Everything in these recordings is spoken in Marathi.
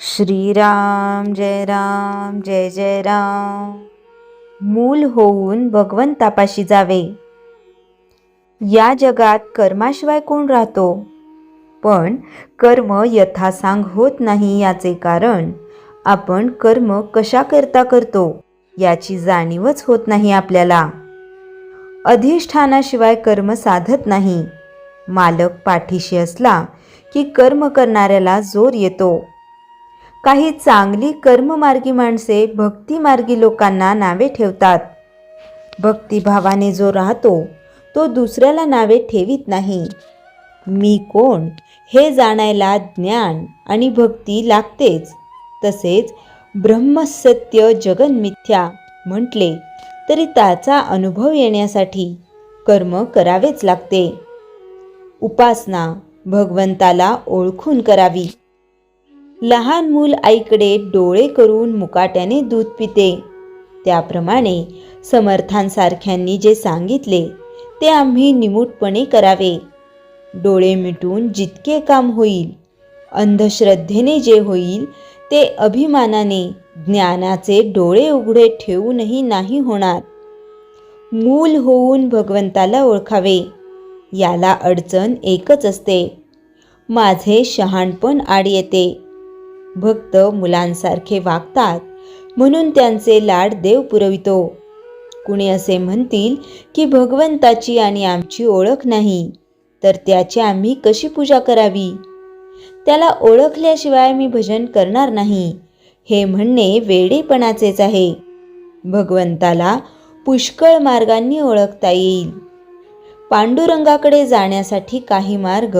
श्रीराम जय जय राम। मूल होऊन भगवंतापाशी जावे। या जगात कर्माशिवाय कोण राहतो? पण कर्म यथासांग होत नाही याचे कारण आपण कर्म कशा करता करतो याची जाणीवच होत नाही आपल्याला। अधिष्ठानाशिवाय कर्म साधत नाही। मालक पाठीशी असला की कर्म करणाऱ्याला जोर येतो। काही चांगली कर्ममार्गी माणसे भक्तिमार्गी लोकांना नावे ठेवतात। भक्तिभावाने जो राहतो तो दुसऱ्याला नावे ठेवीत नाही। मी कोण हे जाणायला ज्ञान आणि भक्ती लागतेच। तसेच ब्रह्मसत्य जगन्मिथ्या म्हटले तरी त्याचा अनुभव येण्यासाठी कर्म करावेच लागते। उपासना भगवंताला ओळखून करावी। लहान मूल आईकडे डोळे करून मुकाट्याने दूध पिते, त्याप्रमाणे समर्थांसारख्यांनी जे सांगितले ते आम्ही निमूटपणे करावे। डोळे मिटून जितके काम होईल, अंधश्रद्धेने जे होईल ते अभिमानाने ज्ञानाचे डोळे उघडे ठेवूनही नाही होणार। मूल होऊन भगवंताला ओळखावे। याला अडचण एकच असते, माझे शहाणपण आड येते। भक्त मुलांसारखे वागतात म्हणून त्यांचे लाड देव पुरवितो। कुणी असे म्हणतील की भगवंताची आणि आमची ओळख नाही, तर त्याची आम्ही कशी पूजा करावी? त्याला ओळखल्याशिवाय मी भजन करणार नाही, हे म्हणणे वेडेपणाचेच आहे। भगवंताला पुष्कळ मार्गांनी ओळखता येईल। पांडुरंगाकडे जाण्यासाठी काही मार्ग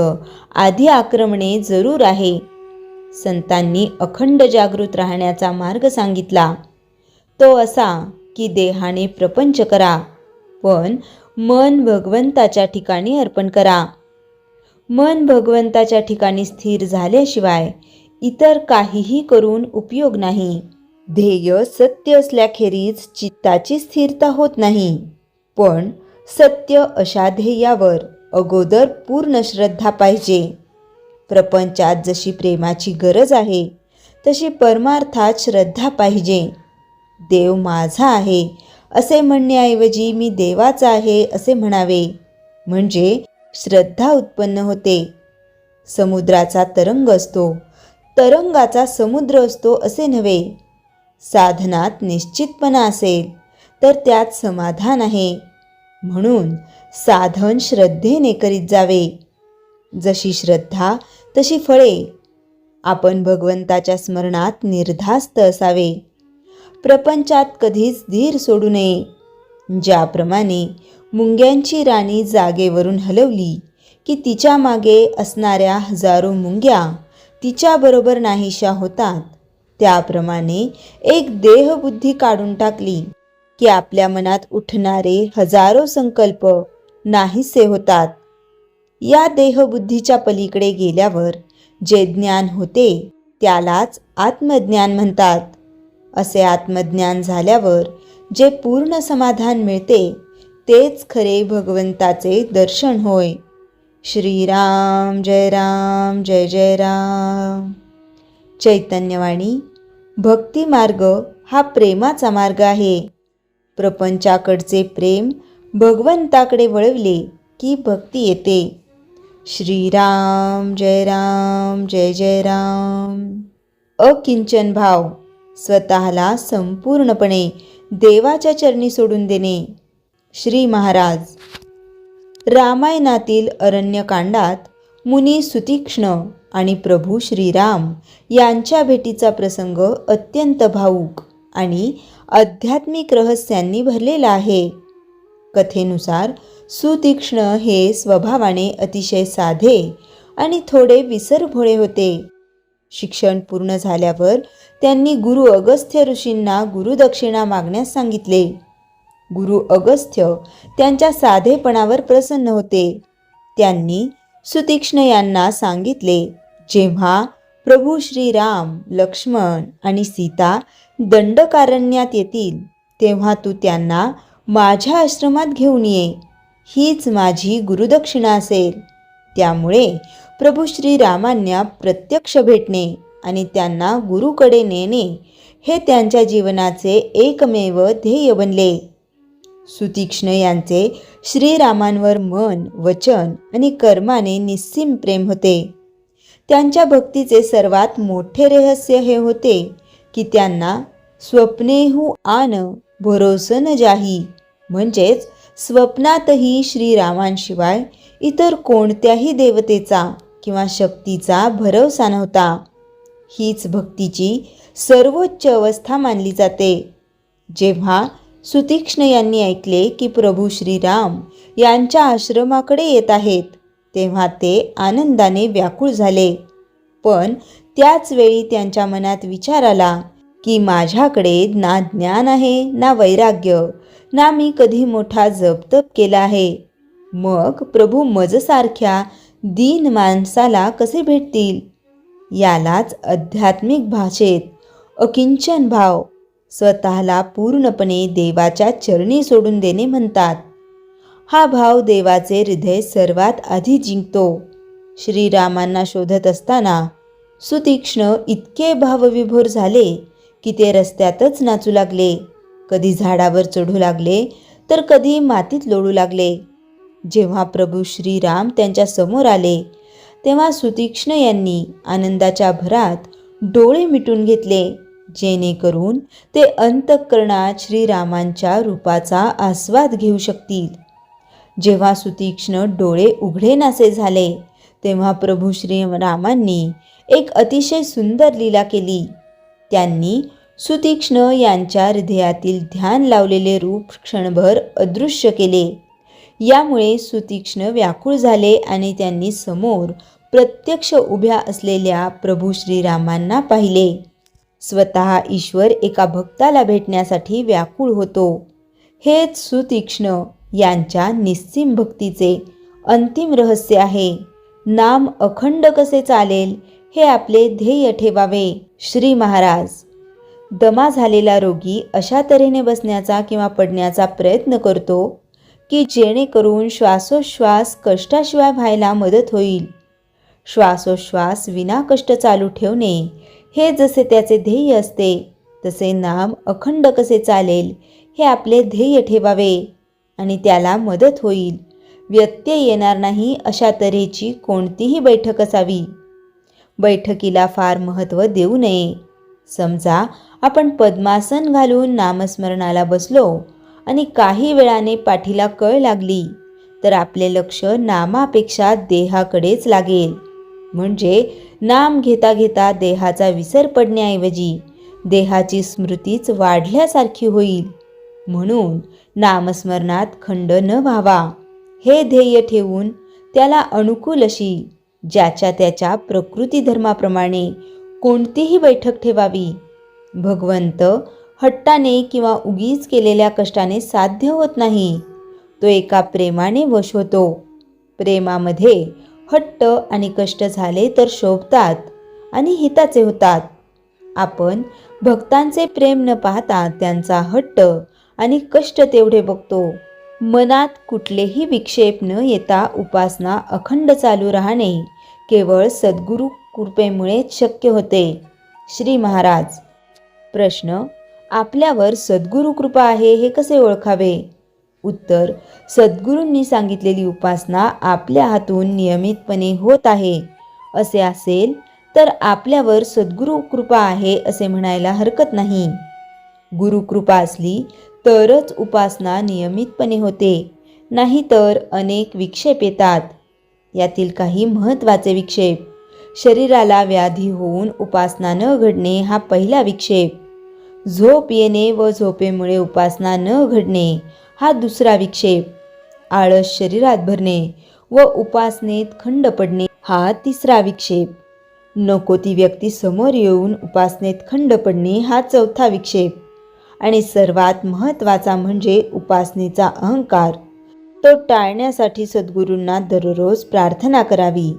आधी आक्रमणे जरूर आहे। संतांनी अखंड जागृत राहण्याचा मार्ग सांगितला, तो असा की देहाने प्रपंच करा, पण मन भगवंताच्या ठिकाणी अर्पण करा। मन भगवंताच्या ठिकाणी स्थिर झाल्याशिवाय इतर काहीही करून उपयोग नाही। ध्येय सत्य असल्याखेरीज चित्ताची स्थिरता होत नाही, पण सत्य अशा ध्येयावर अगोदर पूर्ण श्रद्धा पाहिजे। प्रपंचात जशी प्रेमाची गरज आहे तशी परमार्थात श्रद्धा पाहिजे। देव माझा आहे असे म्हणण्याऐवजी मी देवाचा आहे असे म्हणावे, म्हणजे श्रद्धा उत्पन्न होते। समुद्राचा तरंग असतो, तरंगाचा समुद्र असतो असे नव्हे। साधनात निश्चितपणा असेल तर त्यात समाधान आहे, म्हणून साधन श्रद्धेने करीत जावे। जशी श्रद्धा तशी फळे। आपण भगवंताच्या स्मरणात निर्धास्त असावे। प्रपंचात कधीच धीर सोडू नये। ज्याप्रमाणे मुंग्यांची राणी जागेवरून हलवली की तिच्या मागे असणाऱ्या हजारो मुंग्या तिच्याबरोबर नाहीशा होतात, त्याप्रमाणे एक देहबुद्धी काढून टाकली की आपल्या मनात उठणारे हजारो संकल्प नाहीसे होतात। या देहबुद्धीच्या पलीकडे गेल्यावर जे ज्ञान होते त्यालाच आत्मज्ञान म्हणतात। असे आत्मज्ञान झाल्यावर जे पूर्ण समाधान मिळते तेच खरे भगवंताचे दर्शन होय। श्रीराम जय जय राम। चैतन्यवाणी भक्ती मार्ग हा प्रेमाचा मार्ग आहे। प्रपंचाकडचे प्रेम भगवंताकडे वळवले की भक्ती येते। श्रीराम जय जय राम। अकिंचन भाव, स्वतःला संपूर्णपणे देवाच्या चरणी सोडून देणे। श्री महाराज रामायणातील अरण्यकांडात मुनी सुतीक्ष्ण आणि प्रभू श्रीराम यांच्या भेटीचा प्रसंग अत्यंत भावूक आणि आध्यात्मिक रहस्यांनी भरलेला आहे। कथेनुसार सुतीक्ष्ण हे स्वभावाने अतिशय साधे आणि थोडे विसरभोळे होते। शिक्षण पूर्ण झाल्यावर त्यांनी गुरु अगस्त्य ऋषींना गुरुदक्षिणा मागण्यास सांगितले। गुरु अगस्त्य त्यांच्या साधेपणावर प्रसन्न होते। त्यांनी सुतीक्ष्ण यांना सांगितले, जेव्हा प्रभू श्रीराम, लक्ष्मण आणि सीता दंडकारण्यात येतील तेव्हा तू त्यांना माझ्या आश्रमात घेऊन ये, हीच माझी गुरुदक्षिणा असेल। त्यामुळे प्रभू श्रीरामांना प्रत्यक्ष भेटणे आणि त्यांना गुरुकडे नेणे हे त्यांच्या जीवनाचे एकमेव ध्येय बनले. सुतीक्ष्ण यांचे श्रीरामांवर मन, वचन आणि कर्माने निस्सीम प्रेम होते. त्यांच्या भक्तीचे सर्वात मोठे रहस्य हे होते की त्यांना स्वप्नेहू आन भरोसा न जाही, म्हणजेच स्वप्नातही श्रीरामांशिवाय इतर कोणत्याही देवतेचा किंवा शक्तीचा भरवसा नव्हता. हीच भक्तीची सर्वोच्च अवस्था मानली जाते. जेव्हा सुतीक्ष्ण यांनी ऐकले की प्रभू श्रीराम यांच्या आश्रमाकडे येत आहेत, तेव्हा ते आनंदाने व्याकुळ झाले. पण त्याच वेळी त्यांच्या मनात विचार आला की माझ्याकडे ना ज्ञान आहे, ना वैराग्य, ना मी कधी मोठा जपतप केला आहे. मग प्रभू मजसारख्या दीन माणसाला कसे भेटतील? यालाच आध्यात्मिक भाषेत अकिंचन भाव, स्वतःला पूर्णपणे देवाच्या चरणी सोडून देणे म्हणतात. हा भाव देवाचे हृदय सर्वात आधी जिंकतो. श्रीरामांना शोधत असताना सुतीक्ष्ण इतके भावविभोर झाले की ते रस्त्यातच नाचू लागले, कधी झाडावर चढू लागले तर कधी मातीत लोळू लागले. जेव्हा प्रभू श्रीराम त्यांच्या समोर आले तेव्हा सुतीक्ष्ण यांनी आनंदाच्या भरात डोळे मिटून घेतले, जेणेकरून ते अंतःकरणात श्रीरामांच्या रूपाचा आस्वाद घेऊ शकतील. जेव्हा सुतीक्ष्ण डोळे उघडेनासे झाले तेव्हा प्रभू श्रीरामांनी एक अतिशय सुंदर लीला केली. त्यांनी सुतीक्ष्ण यांच्या हृदयातील ध्यान लावलेले रूप क्षणभर अदृश्य केले. यामुळे सुतीक्ष्ण व्याकुळ झाले आणि त्यांनी समोर प्रत्यक्ष उभ्या असलेल्या प्रभू श्रीरामांना पाहिले. स्वतः ईश्वर एका भक्ताला भेटण्यासाठी व्याकुळ होतो. हेच सुतीक्ष्ण यांच्या निस्सीम भक्तीचे अंतिम रहस्य आहे. नाम अखंड कसे चालेल हे आपले ध्येय ठेवावे. श्री महाराज, दमा झालेला रोगी अशा तऱ्हेने बसण्याचा किंवा पडण्याचा प्रयत्न करतो की जेणेकरून श्वासोश्वास कष्टाशिवाय व्हायला मदत होईल. श्वासोश्वास विना कष्ट चालू ठेवणे हे जसे त्याचे ध्येय असते, तसे नाम अखंड कसे चालेल हे आपले ध्येय ठेवावे आणि त्याला मदत होईल. व्यत्यय येणार नाही अशा तऱ्हेची कोणतीही बैठक असावी. बैठकीला फार महत्त्व देऊ नये. समजा आपण पद्मासन घालून नामस्मरणाला बसलो आणि काही वेळाने पाठीला कळ लागली तर आपले लक्ष नामापेक्षा देहाकडेच लागेल. म्हणजे नाम घेता घेता देहाचा विसर पडण्याऐवजी देहाची स्मृतीच वाढल्यासारखी होईल. म्हणून नामस्मरणात खंड न व्हावा हे ध्येय ठेवून त्याला अनुकूल अशी ज्याच्या त्याच्या प्रकृती धर्माप्रमाणे कोणतीही बैठक ठेवावी. भगवंत हट्टाने किंवा उगीच केलेल्या कष्टाने साध्य होत नाही. तो एका प्रेमाने वश होतो. प्रेमामध्ये हट्ट आणि कष्ट झाले तर शोभतात आणि हिताचे होतात. आपण भक्तांचे प्रेम न पाहता त्यांचा हट्ट आणि कष्ट तेवढे बघतो. मनात कुठलेही विक्षेप न येता उपासना अखंड चालू राहणे केवळ सद्गुरू कृपेमुळेच शक्य होते. श्री महाराज, प्रश्न: आपल्यावर सद्गुरू कृपा आहे हे कसे ओळखावे? उत्तर: सद्गुरूंनी सांगितलेली उपासना आपल्या हातून नियमितपणे होत आहे असे असेल तर आपल्यावर सद्गुरू कृपा आहे असे म्हणायला हरकत नाही. गुरुकृपा असली तरच उपासना नियमितपणे होते, नाहीतर अनेक विक्षेप येतात. यातील काही महत्त्वाचे विक्षेप: शरीराला व्याधी होऊन उपासना न घडणे हा पहिला विक्षेप. झोप येणे व झोपेमुळे उपासना न घडणे हा दुसरा विक्षेप. आळस शरीरात भरणे व उपासनेत खंड पडणे हा तिसरा विक्षेप. नको ती व्यक्ती समोर येऊन उपासनेत खंड पडणे हा चौथा विक्षेप. आणि सर्वात महत्त्वाचा म्हणजे उपासनेचा अहंकार. तो टाळण्यासाठी सद्गुरूंना दररोज प्रार्थना करावी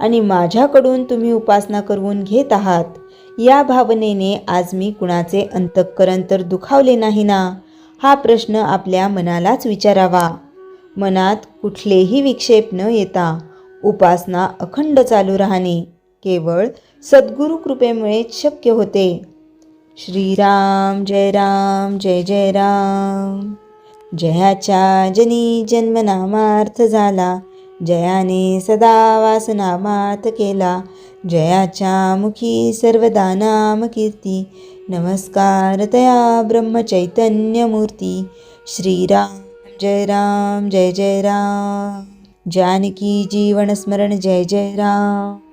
आणि माझ्याकडून तुम्ही उपासना करून घेत आहात या भावनेने आज मी कुणाचे अंतःकरण तर दुखावले नाही ना, हा प्रश्न आपल्या मनालाच विचारावा. मनात कुठलेही विक्षेप न येता उपासना अखंड चालू राहणे केवळ सद्गुरु कृपेमुळेच शक्य होते. श्रीराम जय जय राम. जयाच्या जनी जन्मनामार्थ झाला, जयाने सदा वासनामात केला. जयाच्या मुखी सर्वदा नाम कीर्ती, नमस्कार तया ब्रह्मचैतन्य मूर्ती. श्रीराम जय जय राम. जानकी जीवन स्मरण जय जय राम.